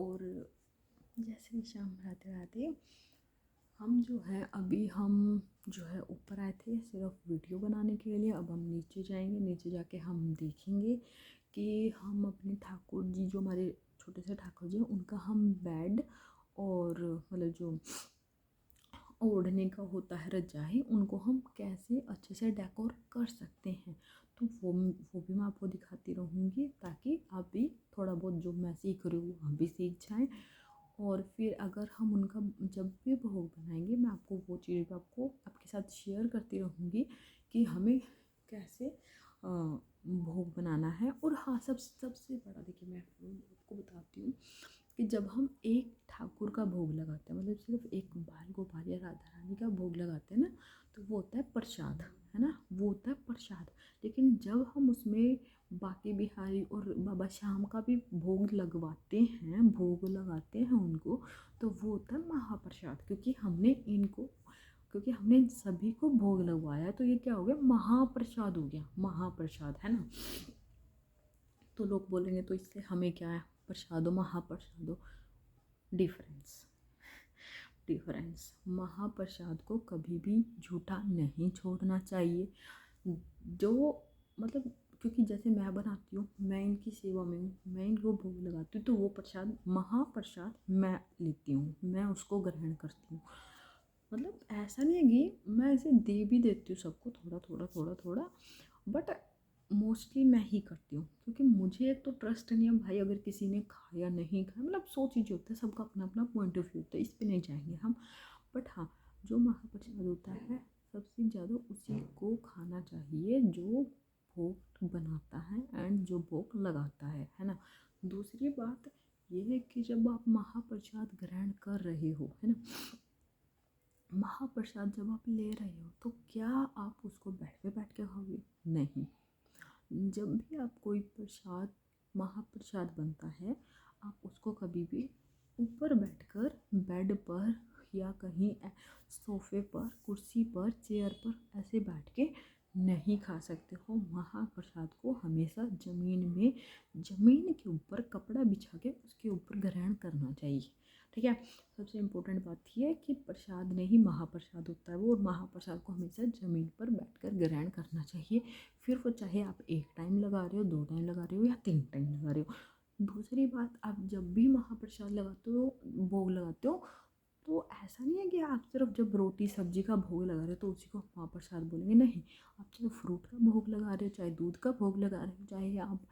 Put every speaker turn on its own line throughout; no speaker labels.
और जैसे ही शाम राते राते हम जो है अभी हम जो है ऊपर आए थे सिर्फ वीडियो बनाने के लिए। अब हम नीचे जाएंगे, नीचे जाके हम देखेंगे कि हम अपने ठाकुर जी जो हमारे छोटे से ठाकुर जी हैं उनका हम बेड और मतलब जो ओढ़ने का होता है रजाई, उनको हम कैसे अच्छे से डेकोर कर सकते हैं। तो वो भी मैं आपको दिखाती रहूँगी ताकि आप भी थोड़ा बहुत जो मैं सीख रही हूँ आप भी सीख जाएँ। और फिर अगर हम उनका जब भी भोग बनाएंगे मैं आपको वो चीज़ भी आपको आपके साथ शेयर करती रहूँगी कि हमें कैसे भोग बनाना है। और हाँ, सबसे बड़ा देखिए मैं आपको बताती हूँ कि जब हम एक ठाकुर का भोग लगाते हैं, मतलब सिर्फ एक बाल गोपाल या राधा रानी का भोग लगाते हैं ना, तो वो होता है प्रसाद, है ना, वो होता है प्रसाद। लेकिन जब हम उसमें बाकी बिहारी और बाबा श्याम का भी भोग लगवाते हैं, भोग लगाते हैं उनको, तो वो होता है महाप्रसाद। क्योंकि हमने इन सभी को भोग लगवाया, तो ये क्या हो गया, महाप्रसाद हो गया, महाप्रसाद, है ना। तो लोग बोलेंगे तो इससे हमें क्या है, प्रसादो महाप्रसादो, डिफरेंस डिफरेंस। महाप्रसाद को कभी भी झूठा नहीं छोड़ना चाहिए। जो मतलब क्योंकि जैसे मैं बनाती हूँ, मैं इनकी सेवा में हूँ, मैं इनको भोग लगाती हूँ, तो वो प्रसाद महाप्रसाद मैं लेती हूँ, मैं उसको ग्रहण करती हूँ। मतलब ऐसा नहीं है कि मैं ऐसे दे भी देती हूँ सबको थोड़ा थोड़ा थोड़ा थोड़ा, बट मोस्टली मैं ही करती हूँ। क्योंकि मुझे एक तो ट्रस्ट नहीं है भाई अगर किसी ने खाया नहीं खाया, मतलब 100 चीज़ें होती है, सबका अपना अपना पॉइंट ऑफ व्यू होता है, इस पे नहीं जाएंगे हम। बट हाँ, जो महाप्रसाद होता है सबसे ज़्यादा उसी को खाना चाहिए जो भोग बनाता है एंड जो भोग लगाता है ना। दूसरी बात ये है कि जब आप महाप्रसाद ग्रहण कर रहे हो, है ना, महाप्रसाद जब आप ले रहे हो, तो क्या आप उसको बेड पे बैठ के खाओगे? नहीं। जब भी आप कोई प्रसाद महाप्रसाद बनता है, आप उसको कभी भी ऊपर बैठकर बेड पर या कहीं सोफे पर, कुर्सी पर, चेयर पर ऐसे बैठ के नहीं खा सकते हो। महाप्रसाद को हमेशा ज़मीन के ऊपर कपड़ा बिछा के उसके ऊपर ग्रहण करना चाहिए, ठीक है। सबसे इम्पोर्टेंट बात यह है कि प्रसाद नहीं महाप्रसाद होता है वो, और महाप्रसाद को हमेशा ज़मीन पर बैठकर ग्रहण करना चाहिए। फिर वो चाहे आप 1 टाइम लगा रहे हो, 2 टाइम लगा रहे हो या 3 टाइम लगा रहे हो। दूसरी बात, आप जब भी महाप्रसाद लगाते हो, भोग लगाते हो, तो ऐसा नहीं है कि आप सिर्फ जब रोटी सब्जी का भोग लगा रहे हो तो उसी को महाप्रसाद बोलेंगे, नहीं। आप चाहे फ्रूट का भोग लगा रहे हो, चाहे दूध का भोग लगा रहे हो, चाहे आप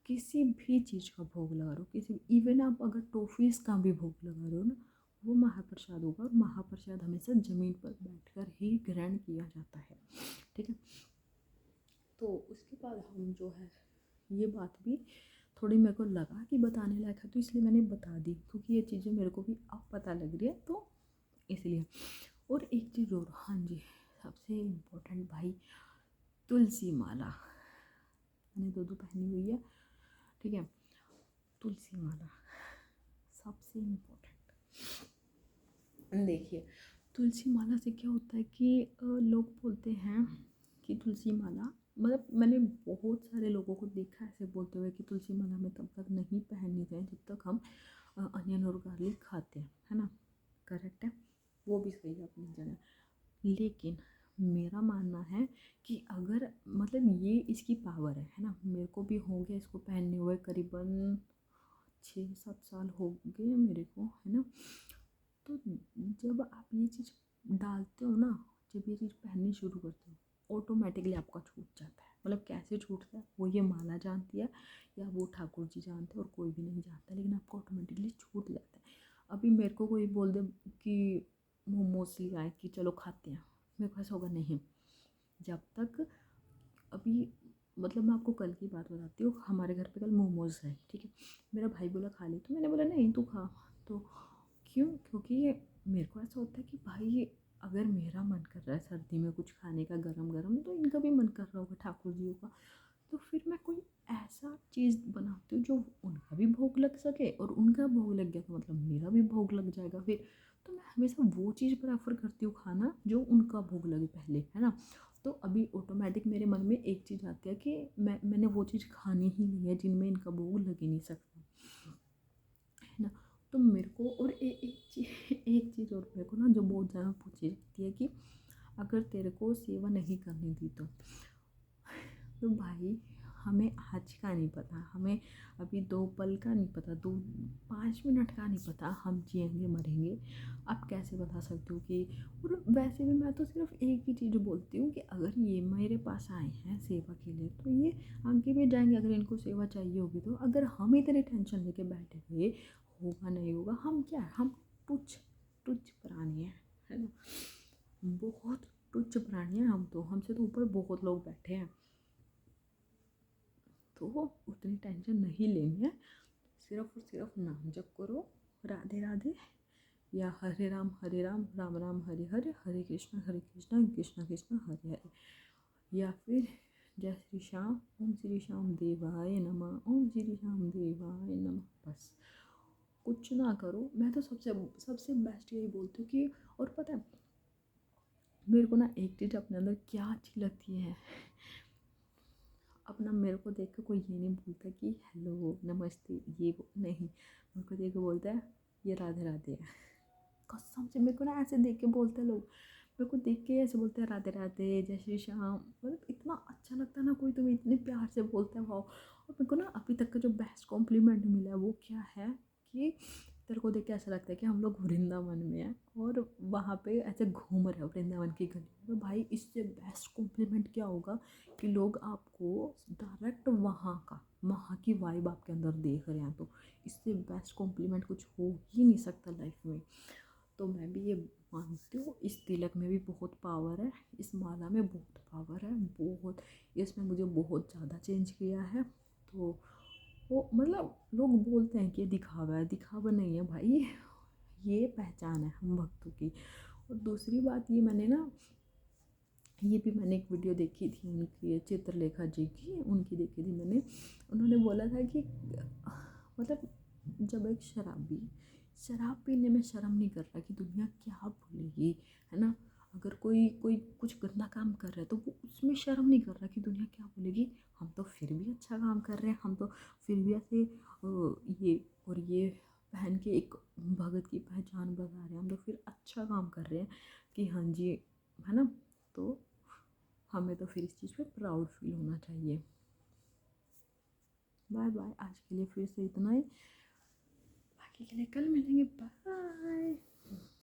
किसी भी चीज़ का भोग लगा रहे हो, किसी इवन आप अगर टॉफ़ीज़ का भी भोग लगा रहे हो ना, वो महाप्रसाद होगा। और महाप्रसाद हमेशा ज़मीन पर बैठकर ही ग्रहण किया जाता है, ठीक है। तो उसके बाद हम जो है ये बात भी थोड़ी मेरे को लगा कि बताने लायक है, तो इसलिए मैंने बता दी, क्योंकि ये चीज़ें मेरे को भी अब पता लग रही है, तो इसलिए। और एक चीज़ और, हाँ जी, सबसे इम्पोर्टेंट भाई, तुलसी माला मैंने दो पहनी हुई है, ठीक है। तुलसी माला सबसे इम्पोर्टेंट। देखिए, तुलसी माला से क्या होता है कि लोग बोलते हैं कि तुलसी माला, मतलब मैंने बहुत सारे लोगों को देखा ऐसे बोलते हुए कि तुलसी माला में तब तक नहीं पहननी चाहिए जब तक हम अनियन और गार्लिक खाते हैं, है ना। करेक्ट है, वो भी सही है अपनी जगह। लेकिन मेरा मानना है कि अगर मतलब ये इसकी पावर है ना, मेरे को भी हो गया इसको पहनने हुए करीबन 6-7 साल हो गए मेरे को, है ना। तो जब आप ये चीज़ डालते हो ना, जब ये चीज़ पहननी शुरू करते हो, ऑटोमेटिकली आपका छूट जाता है। मतलब कैसे छूटता है वो ये माला जानती है या वो ठाकुर जी जानते हैं, और कोई भी नहीं जानता, लेकिन आपको ऑटोमेटिकली छूट जाता है। अभी मेरे को कोई बोल दे कि मोमोज ले आए कि चलो खाते हैं, मेरे को ऐसा होगा नहीं। जब तक अभी मतलब मैं आपको कल की बात बताती हूँ, हमारे घर पे कल मोमोज है, ठीक है। मेरा भाई बोला खा ले, तो मैंने बोला नहीं तू खा। तो क्यों? क्योंकि मेरे को ऐसा होता है कि भाई अगर मेरा मन कर रहा है सर्दी में कुछ खाने का गरम गरम, तो इनका भी मन कर रहा होगा ठाकुर जी का, तो फिर मैं कोई ऐसा चीज़ बनाती हूँ जो उनका भी भोग लग सके, और उनका भोग लग गया तो मतलब मेरा भी भोग लग जाएगा फिर। तो मैं हमेशा वो चीज़ प्रेफर करती हूँ खाना जो उनका भोग लगे पहले, है ना। तो अभी ऑटोमेटिक मेरे मन में एक चीज़ आती है कि मैंने वो चीज़ खानी ही नहीं है जिनमें इनका भोग लग ही नहीं सकता, है ना। तो मेरे को और एक चीज़ और मेरे को ना जो बहुत ज़्यादा पूछी जाती है कि अगर तेरे को सेवा नहीं करनी थी तो भाई हमें आज का नहीं पता, हमें अभी 2 पल का नहीं पता, 5 मिनट का नहीं पता हम जिएंगे मरेंगे। आप कैसे बता सकते हो कि, और वैसे भी मैं तो सिर्फ एक ही चीज़ बोलती हूँ कि अगर ये मेरे पास आए हैं सेवा के लिए तो ये आगे भी जाएंगे, अगर इनको सेवा चाहिए होगी तो। अगर हम इतनी टेंशन लेके बैठे हुए होगा नहीं होगा, हम क्या है, हम तुच्छ तुच्छ प्राणी है ना, बहुत तुच्छ प्राणी है हम तो, हमसे तो ऊपर बहुत लोग बैठे हैं। तो उतनी टेंशन नहीं लेनी है, सिर्फ और सिर्फ नाम जप करो, राधे राधे, या हरे राम राम राम हरे हरे, हरे कृष्णा कृष्णा कृष्णा हरे हरे, या फिर जय श्री श्याम, ओम श्री श्याम देवाय नमः, ओम श्री श्याम देवाय नमः। बस कुछ ना करो। मैं तो सबसे सबसे बेस्ट यही बोलती हूँ कि, और पता है मेरे को ना एक चीज़ अपने अंदर क्या अच्छी लगती है, अपना मेरे को देख के कोई ये नहीं बोलता कि हेलो नमस्ते ये वो, नहीं, मेरे को देख के बोलता है ये राधे राधे है। कसम से मेरे को ना ऐसे देख के बोलते हैं लोग, मेरे को देख के ऐसे बोलते हैं राधे राधे जय श्री श्याम, मतलब इतना अच्छा लगता है ना कोई तुम्हें इतने प्यार से बोलता है, वाह। और मेरे को ना अभी तक का जो बेस्ट कॉम्प्लीमेंट मिला है वो क्या है कि तेरे को देख के ऐसा लगता है कि हम लोग वृंदावन में हैं और वहाँ पे ऐसे घूम रहे हो वृंदावन की गली में। भाई इससे बेस्ट कॉम्प्लीमेंट क्या होगा कि लोग आपको डायरेक्ट वहाँ की वाइब आपके अंदर देख रहे हैं, तो इससे बेस्ट कॉम्प्लीमेंट कुछ हो ही नहीं सकता लाइफ में। तो मैं भी ये मानती हूँ, इस तिलक में भी बहुत पावर है, इस माला में बहुत पावर है, बहुत, इसमें मुझे बहुत ज़्यादा चेंज किया है। तो वो मतलब लोग बोलते हैं कि दिखावा है, दिखावा नहीं है भाई, ये पहचान है हम भक्तों की। और दूसरी बात ये ये भी मैंने एक वीडियो देखी थी उनकी, चित्रलेखा जी की, उनकी देखी थी मैंने। उन्होंने बोला था कि मतलब जब एक शराबी शराब पीने में शर्म नहीं कर रहा कि दुनिया क्या बोलेगी, है ना, अगर कोई कोई कुछ गंदा काम कर रहा है तो वो उसमें शर्म नहीं कर रहा कि दुनिया क्या बोलेगी, हम तो फिर भी अच्छा काम कर रहे हैं, हम तो फिर भी ऐसे ये और ये पहन के एक भगत की पहचान बता रहे हैं, हम तो फिर अच्छा काम कर रहे हैं कि हाँ जी, है ना। तो हमें तो फिर इस चीज़ पे प्राउड फील होना चाहिए। बाय बाय, आज के लिए फिर से इतना ही, बाकी के लिए कल मिलेंगे, बाय।